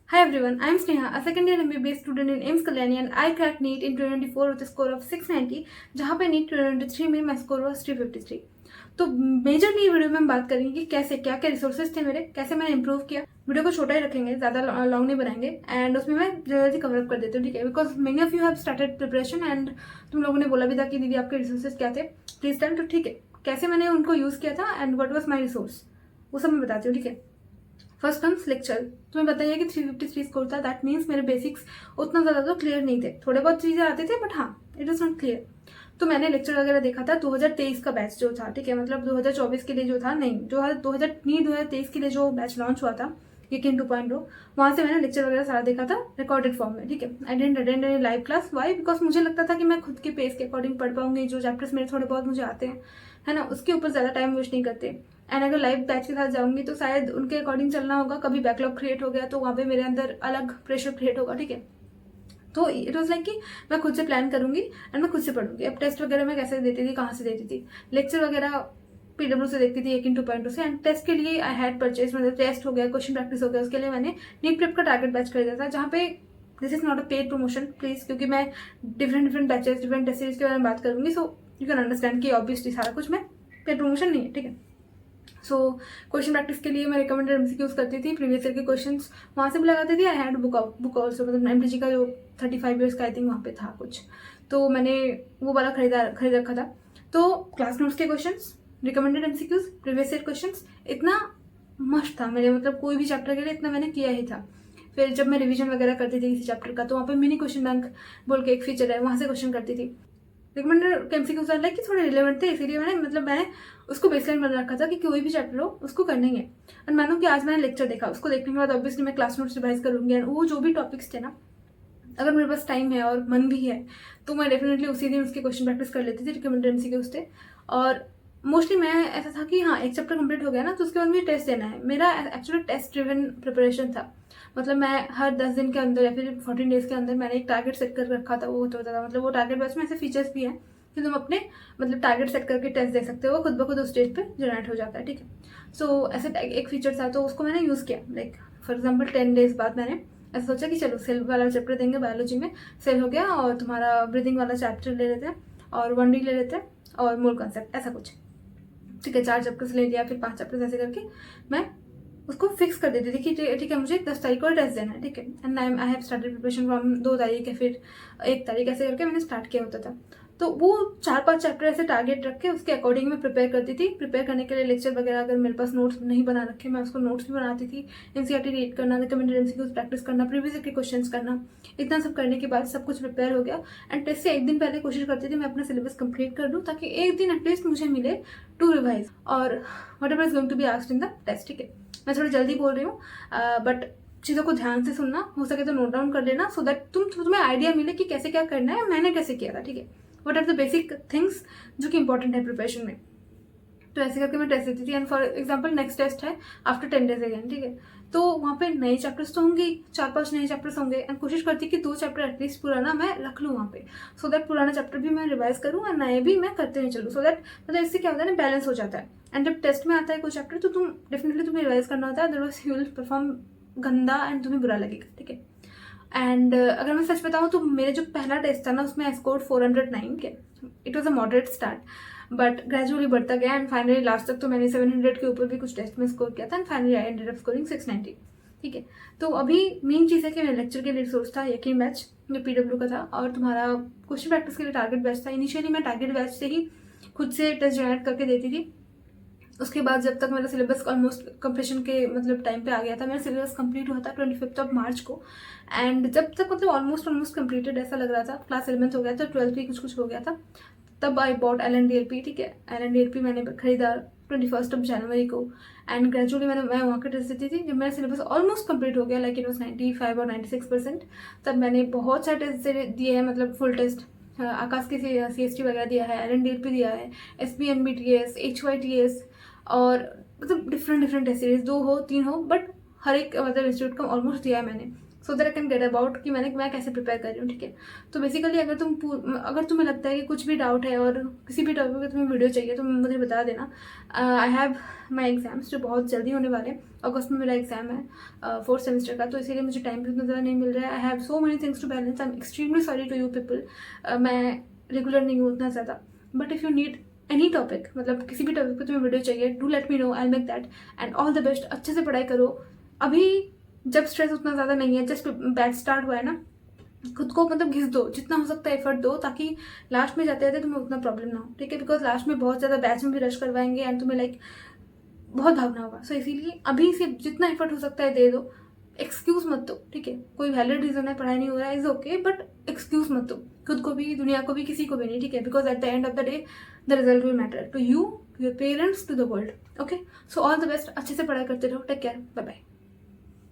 Hi everyone, I am Sneha, a second year MBBS student in AIMS Kalyani and I cracked NEET in 2024 with a score of 690 जहाँ पे NEET 2023 में my score was 353। तो majorly video में हम बात करेंगे कि कैसे क्या क्या रिसोर्सेज थे मेरे, कैसे मैंने इंप्रूव किया। वीडियो को छोटा ही रखेंगे, ज़्यादा लॉन्ग नहीं बनाएंगे एंड उसमें मैं जल्दी कवर अप कर देती हूँ, ठीक है। Because many of you have started preparation and तुम लोगों ने बोला भी था कि दीदी आपके रिसोर्सेज क्या थे, प्लीज टेल। तो ठीक है, कैसे मैंने उनको यूज़ किया था and what was my resource वो सब मैं बताती हूँ, ठीक है। First comes lecture. तुम्हें बताइए कि 353 स्कोर था, दैट मीन्स मेरे बेसिक्स उतना ज़्यादा तो क्लियर नहीं थे, थोड़े बहुत चीज़ें आते थे बट हाँ इट वॉज नॉट क्लियर। तो मैंने लेक्चर वगैरह देखा था 2023 का बैच जो था, ठीक है, मतलब 2024 के लिए जो था नहीं, जो 2023 के लिए जो बैच लॉन्च हुआ था यकीन 2.0, वहाँ से मैंने लेक्चर वगैरह सारा देखा था रिकॉर्डेड फॉर्म में, ठीक है। I didn't attend any live class, why? Because मुझे लगता था कि मैं खुद के पेस के अकॉर्डिंग पढ़ पाऊंगी, जो चैप्टर्स मेरे थोड़े बहुत मुझे आते हैं, है ना, उसके ऊपर ज़्यादा टाइम वेस्ट नहीं करते। एंड अगर लाइव बैच के साथ जाऊंगी तो शायद उनके अकॉर्डिंग चलना होगा, कभी बैकलॉग क्रिएट हो गया तो वहाँ पे मेरे अंदर अलग प्रेशर क्रिएट होगा, ठीक है। तो इट वॉज लाइक कि मैं खुद से प्लान करूंगी एंड मैं खुद से पढ़ूंगी। अब टेस्ट वगैरह मैं कैसे देती थी, कहाँ से देती थी, लेक्चर वगैरह पीडब्ल्यू से देखती थी यकीन 2.0 से। एंड टेस्ट के लिए आई हैड परचेज, मतलब टेस्ट हो गया, क्वेश्चन प्रैक्टिस हो गया, उसके लिए मैंने नीट प्रेप का टारगेट बैच खरीदा था, जहाँ पे this is not a paid promotion please, क्योंकि मैं different batches different test series के बारे में बात करूंगी, सो यू कैन अंडरस्टैंड कि ऑब्वियसली सारा कुछ मैं पेड प्रमोशन नहीं है, ठीक है। सो क्वेश्चन प्रैक्टिस के लिए मैं रिकमेंडेड एमसीक्यूज करती थी, प्रीवियस ईयर के क्वेश्चंस वहाँ से भी लगाती थी। आई हैड बुक ऑल्सो, मतलब एमडीजी का जो 35 ईयर्स का आई थिंक वहाँ पे था कुछ, तो मैंने वो वाला खरीद रखा था। तो क्लास नोट्स के questions, recommended MCQs, previous year questions, इतना मस्त था मेरे, मतलब कोई भी चैप्टर के लिए इतना मैंने किया ही था। फिर जब मैं रिवीजन वगैरह करती थी किसी चैप्टर का, तो वहाँ पे मिनी क्वेश्चन बैंक बोल के एक फीचर है, वहाँ से क्वेश्चन करती थी। रिकमेंडेड एमसीक्यूज लाइक कि थोड़े रिलेवेंट थे, इसीलिए मैंने उसको बेसलाइन बना रखा था कि कोई भी चैप्टर हो उसको करना ही है। एंड मानो कि आज मैंने लेक्चर देखा, उसको देखने के बाद ऑब्वियसली मैं क्लास नोट्स रिवाइज करूंगी एंड वो जो भी टॉपिक्स थे ना, अगर मेरे पास टाइम है और मन भी है तो मैं डेफिनेटली उसी दिन उसकी क्वेश्चन प्रैक्टिस कर लेती थी, रिकमेंडेड एमसीक्यूज थे। और मोस्टली मैं ऐसा था कि हाँ एक चैप्टर कंप्लीट हो गया ना तो उसके बाद मुझे टेस्ट देना है, मेरा एक्चुअली टेस्ट ड्रिवन प्रिपरेशन था। मतलब मैं हर 10 दिन के अंदर या फिर 14 डेज के अंदर मैंने एक टारगेट सेट कर रखा था, वो होता था, मतलब वो टारगेट बैच में ऐसे फीचर्स भी हैं कि तुम अपने मतलब टारगेट सेट करके टेस्ट दे सकते हो, खुद ब खुद उस स्टेज पे जनरेट हो जाता है, ठीक है। सो ऐसे एक फीचर था तो उसको मैंने यूज़ किया, लाइक फॉर एग्जाम्पल 10 डेज बाद मैंने ऐसा सोचा कि चलो सेल वाला चैप्टर देंगे बायोलॉजी में, सेल हो गया, और तुम्हारा ब्रीदिंग वाला चैप्टर ले लेते हैं और 1D ले लेते हैं और मोल कॉन्सेप्ट, ऐसा कुछ, ठीक है। 4 चैप्टर्स ले लिया, फिर 5 चैप्टर्स ऐसे करके मैं उसको फिक्स कर देती थी कि ठीक है मुझे 10 तारीख को टेस्ट देना है, ठीक है। And I have started preparation from 2 तारीख या फिर 1 तारीख, ऐसे करके मैंने स्टार्ट किया होता था। तो वो 4-5 चैप्टर ऐसे टारगेट रख के उसके अकॉर्डिंग मैं प्रिपेयर करती थी। प्रिपेयर करने के लिए लेक्चर वगैरह अगर मेरे पास नोट्स नहीं बना रखे, मैं उसको नोट्स भी बनाती थी, एनसीईआरटी रीड करना, रिकमेंडेड एमसीक्यूज प्रैक्टिस करना, प्रीवियस के क्वेश्चंस करना। इतना सब करने के बाद सब कुछ प्रिपेयर हो गया एंड टेस्ट से एक दिन पहले कोशिश करती थी मैं अपना सिलेबस कंप्लीट कर दूँ, ताकि एक दिन एटलीस्ट मुझे मिले टू रिवाइज और whatever is going to be asked in the test, ठीक है। मैं थोड़ी जल्दी बोल रही हूँ बट चीज़ों को ध्यान से सुनना, हो सके तो नोट डाउन कर लेना, सो दैट तुम्हें आइडिया मिले कि कैसे क्या करना है, मैंने कैसे किया था, ठीक है। What are the basic things जो कि इंपॉर्टेंट है प्रिपरेशन में। तो ऐसे करके मैं टेस्ट देती थी and for example next test है आफ्टर 10 डेज अगेन, ठीक है। तो वहाँ पे नए चैप्टर्स तो होंगे, 4-5 नए चैप्टर्स होंगे एंड कोशिश करती कि 2 चैप्टर एटलीस्ट पुराना मैं रख लूँ वहाँ पे, सो दैट पुराना चैप्टर भी मैं रिवाइज करूँ और नए भी मैं करते हुए चलूँ, सो दैट मतलब इससे क्या होता है ना, बैलेंस हो जाता है। एंड जब टेस्ट में आता है कोई चैप्टर तो डेफिनेटली तुम्हें रिवाइज करना होता है, अदरवाइज यू विल परफॉर्म गंदा एंड तुम्हें बुरा लगेगा, ठीक है। एंड अगर मैं सच बताऊँ तो मेरे जो पहला टेस्ट था ना उसमें आई स्कोर्ड 409 के, it was a moderate start but gradually बढ़ता गया एंड फाइनली लास्ट तक तो मैंने 700 के ऊपर भी कुछ टेस्ट में स्कोर किया था and finally I ended up scoring 690, ठीक है। तो अभी मेन चीज़ है कि मेरे लेक्चर के लिए रिसोर्स था यकीन बैच जो पीडब्ल्यू का था, और तुम्हारा क्वेश्चन प्रैक्टिस के लिए टारगेट बैच था। इनिशियली मैं टारगेट बैच से ही खुद से टेस्ट जनरेट करके देती थी। उसके बाद जब तक मेरा सिलेबस ऑलमोस्ट कंप्लीशन के मतलब टाइम पे आ गया था, मेरा सिलेबस कंप्लीट हुआ था 25 मार्च को, एंड जब तक मतलब ऑलमोस्ट कंप्लीटेड ऐसा लग रहा था, क्लास 11th हो गया था, 12th भी कुछ कुछ हो गया था, तब आई बॉट LNDLP, ठीक है। LNDLP मैंने खरीदा 21 जनवरी को एंड ग्रेजुअली मैं वहाँ के टेस्ट देती थी। जब मेरा सिलेबस ऑलमोस्ट कंप्लीट हो गया, लाइक इट वॉज 95 और 96%, तब मैंने बहुत सारे टेस्ट दिए हैं, मतलब फुल टेस्ट, आकाश के CST वगैरह दिया है, LNDLP दिया है, SBNBTS, HYTS, और मतलब डिफरेंट टेस्ट सीरीज, 2 हो 3 हो, बट हर एक मतलब इंस्टीट्यूट का ऑलमोस्ट दिया है मैंने, so that I can get about कि मैं कैसे प्रिपेयर कर रही हूँ, ठीक है। तो बेसिकली अगर तुम्हें लगता है कि कुछ भी डाउट है और किसी भी टॉपिक पे तुम्हें वीडियो चाहिए तो मुझे बता देना। आई हैव माई एग्जाम्स जो बहुत जल्दी होने वाले हैं। अगस्त में मेरा एग्जाम है 4th सेमेस्टर का, तो इसीलिए मुझे टाइम भी उतना ज़्यादा नहीं मिल रहा है। I have so many things to balance, I am extremely sorry to you people. मैं रेगुलर नहीं हूँ उतना ज़्यादा, but if you need any topic, मतलब किसी भी टॉपिक पे तुम्हें वीडियो चाहिए, do let me know, I make that. And all the best. अच्छे से पढ़ाई करो। अभी जब स्ट्रेस उतना ज़्यादा नहीं है, जस्ट बैच स्टार्ट हुआ है ना, खुद को मतलब घिस दो, जितना हो सकता है एफर्ट दो, ताकि लास्ट में जाते जाते तुम्हें उतना प्रॉब्लम ना हो, ठीक है। बिकॉज लास्ट में बहुत ज़्यादा बैच में भी रश करवाएंगे एंड तुम्हें लाइक बहुत भागना होगा। सो इसीलिए अभी से जितना एफर्ट हो सकता है दे दो। एक्सक्यूज मत दो, ठीक है। कोई वैलिड रीजन है पढ़ाई नहीं हो रहा है, इज ओके, बट एक्सक्यूज मत दो, खुद को भी, दुनिया को भी, किसी को भी नहीं, ठीक है। Because at the end of the day the result will matter to you, your parents, to the world. Okay, so all the best. अच्छे से पढ़ाई करते रहो। Take care, bye bye.